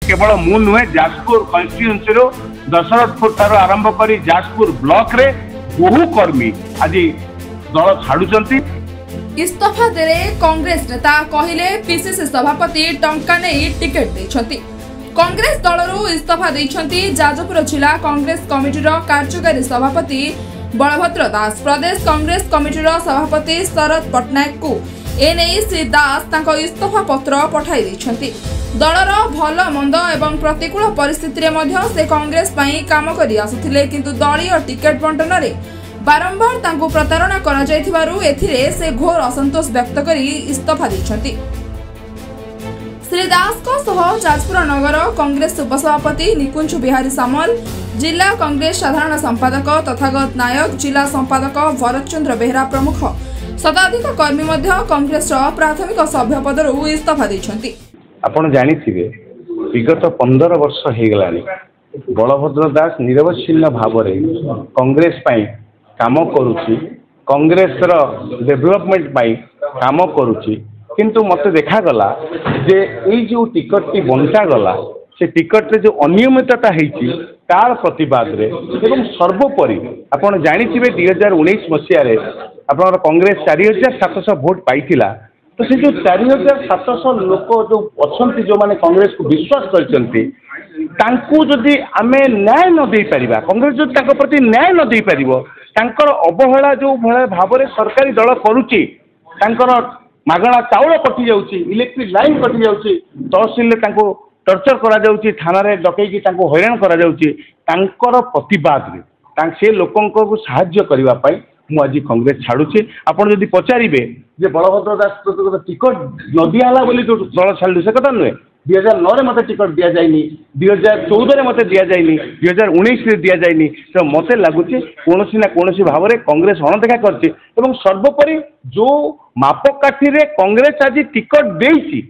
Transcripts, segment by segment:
केवल मु नुहे जाजपुर कन्स्टिट्यूएंसी दशरथपुर ठार आरंभ कर जाजपुर ब्लॉक रे बहु कर्मी आज दल छाड़ुचंती। इस्तीफा देले कांग्रेस नेता कहले पीसीसी सभापति टंका नहीं टिकेट देछंती। कांग्रेस दलरू इस्तीफा देछंती जाजपुर जिला कांग्रेस कमिटीर कार्यकारी सभापति बलभद्र दास। प्रदेश कांग्रेस कमिटीर सभापति शरद पट्टनायक को एने श्री दास तांको इस्तीफा पत्र पठाई देछंती। दलर भल मंद एवं प्रतिकूल परिस्थिति रे मध्य से कांग्रेस पई काम करि आसुथिले, किंतु दलीय टिकेट बंटन रे बारंबार तांको प्रतारणा करा जायथिबारु एथिरे से घोर असंतोष व्यक्त करी इस्तीफा देछंती। श्री दास को सह जाजपुर नगर कांग्रेस उपसभापति निकुंज बिहारी सामल, जिला कांग्रेस साधारण संपादक तथागत नायक, जिला संपादक भरत चंद्र बेहरा प्रमुख शताधिक कर्मी मध्य कांग्रेस प्राथमिक सभ्य पदरू इस्तीफा देछंती। आपण जानिथिबे विगत 15 वर्ष हो गलानी बलभद्र दास निरवच्छिन्न भाव कांग्रेस पाई काम करुची, कांग्रेस रो डेवलपमेंट पाई काम करुची, किंतु मते देखा गला जे एई जो टिकट टी बंटा गला से टिकट रे जो अनियमितता हेची तार प्रतिवाद रे एवं सर्वोपरि आपण जानिथिबे 2019 मसिया रे आपण कांग्रेस 4700 वोट पाइथिला। तो से जो 4700 लोक जो अच्छी जो माने कांग्रेस को विश्वास करचंती तांकू जदि आमे न्याय न दे परिबा, कांग्रेस जो तांको प्रति न्याय न दे परिबो, तांकर अवहेला जो भाव में सरकारी दल करुच्ची, तांकर मागणा चाउल कटि जाउची, इलेक्ट्रिक लाइन कटि जाउची, तहसील रे तांको टर्चर करा जाउची, थाना रे डकैकी तांको हैरान करा जाउची, तांकर प्रतिवाद रे से लोकंको को सहाय्य करबा पई मु आज कांग्रेस छाड़ुची। आपण जदि पचारिबे जे बलभद्र दास टिकट न दियाला बोली जो दल छाड़ू से कथा नुहे। 2009 मत टिकट दि जाइनी, 2014 मत दि जाइनी, 2019 दि जाइनी। तो मत लगुच कौन ना कौन भाव में कांग्रेस अणदेखा करछि एवं सर्वोपरि जो मापकाठी रे कांग्रेस आज टिकट देछि,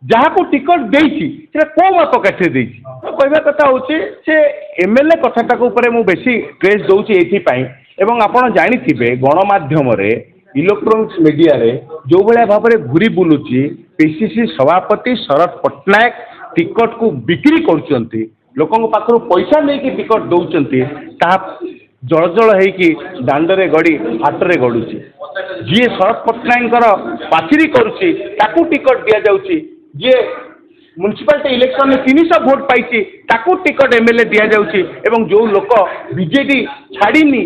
जहाँ को टिकट देछि से को मापकाठी देछि कहबा कथा होछि से एमएलए कथाटा ऊपर मु बेसी ट्रेस दउछि एथि पई। एवं आपण जानिथिबे गणमाध्यम रे इलेक्ट्रोनिक्स मीडिया रे जो भले भाव में घूरी बुलुची पीसीसी सभापति शरद पट्टनायक टिकट को बिक्री करुचंती, लोकों पाखरु पैसा लेके टिकट दउचंती, ता जलजल हेकी दांडरे गड़ी हाटरे गड़ुची। जी शरद पट्टनायक पाचिरी करुची ताकू टिकट दिया जाउची, जे म्युनिसिपालिटी इलेक्शन में 300 वोट पाई ताकू टिकट एमएलए दिया जाउची, एवं जो लोक बीजेडी छाड़ीनी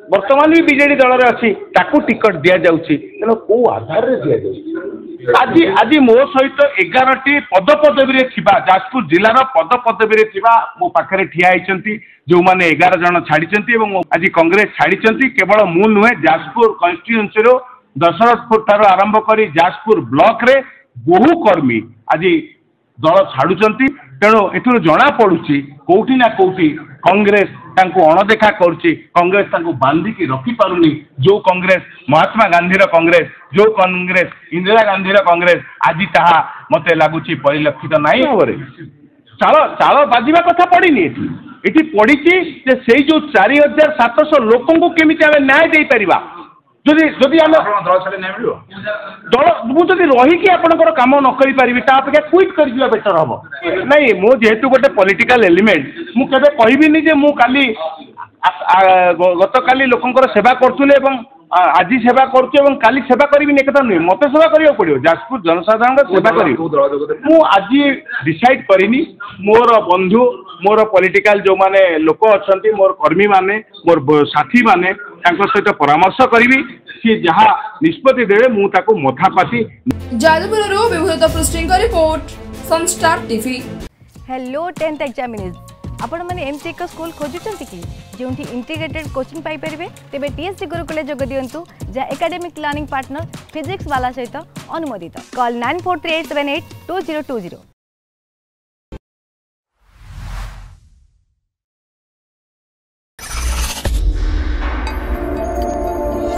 वर्तमान भी बीजेडी दल में अच्छी ताकू टिकट दि जाउची, तेना को आधार रे दिया जाउची। आज आज मो सहित 11टी पद पदवी रे थिबा जाजपुर जिलार पद पदवी रे थिबा मो पाखरे ठिया आइचंती, जो माने 11 जन छाड़ीचंती एवं आज कांग्रेस छाड़ीचंती। केवल मु नुहे जाजपुर कन्स्टिट्यूएंसी दशरथपुर ठार आरंभ कर जाजपुर ब्लॉक रे बहु कर्मी आज दल छाड़ुचंती। तेणु एथुर जना पड़ुची कोठी ना कोठी कांग्रेस तांको अणदेखा करुची, कांग्रेस तांको बांधिकी रखी पारुनी। जो कांग्रेस महात्मा गांधी कांग्रेस, जो कांग्रेस इंदिरा गांधी कांग्रेस आज ताहा मते लागुची परिलक्षित नहीं भाव चाल चाल बाजिबा कथा पड़ीनी एठी पड़ी जे से जो 4700 लोकों को केमिति आमे न्याय दे परिबा। जदि जदि आमे दल छले न्याय मिलियो, दल मु जदि रही कि आपनकर काम न करि परिबि ता अपेक्षा क्विट कर दिया बेटर हबो। नहीं मु जेहेतु गोटे पॉलिटिकल एलिमेंट मु केबे कहबिनी जे मु काली गत काली लोकंकर सेवा करथुले एवं आज सेवा करुचे एवं काली सेवा करिबिनी एकता नुहे, मते सेवा करियो पड़ियो, जाजपुर जनसाधारण सेवा करी मु आज डिसाइड करिनी। मोर बंधु मोर पॉलिटिकल जो माने लोक अछंती, मोर कर्मी माने, मोर साथी माने तांको सहित परामर्श करिवि, सी जहा निष्पत्ति देबे मु ताको मथापाती। जाजपुररो विभूत पृष्ठिंग report Sunstar TV. Hello 10th examinees आपण माने एमसी एक स्कूल खोजुचंती कि जोंठी इंटीग्रेटेड कोचिंग पाई परिबे, तेबे टीएससी गुरुकुल जोग दियंतु जा एकेडमिक लर्निंग पार्टनर फिजिक्स वाला सहित अनुमोदित। कॉल 9438782020।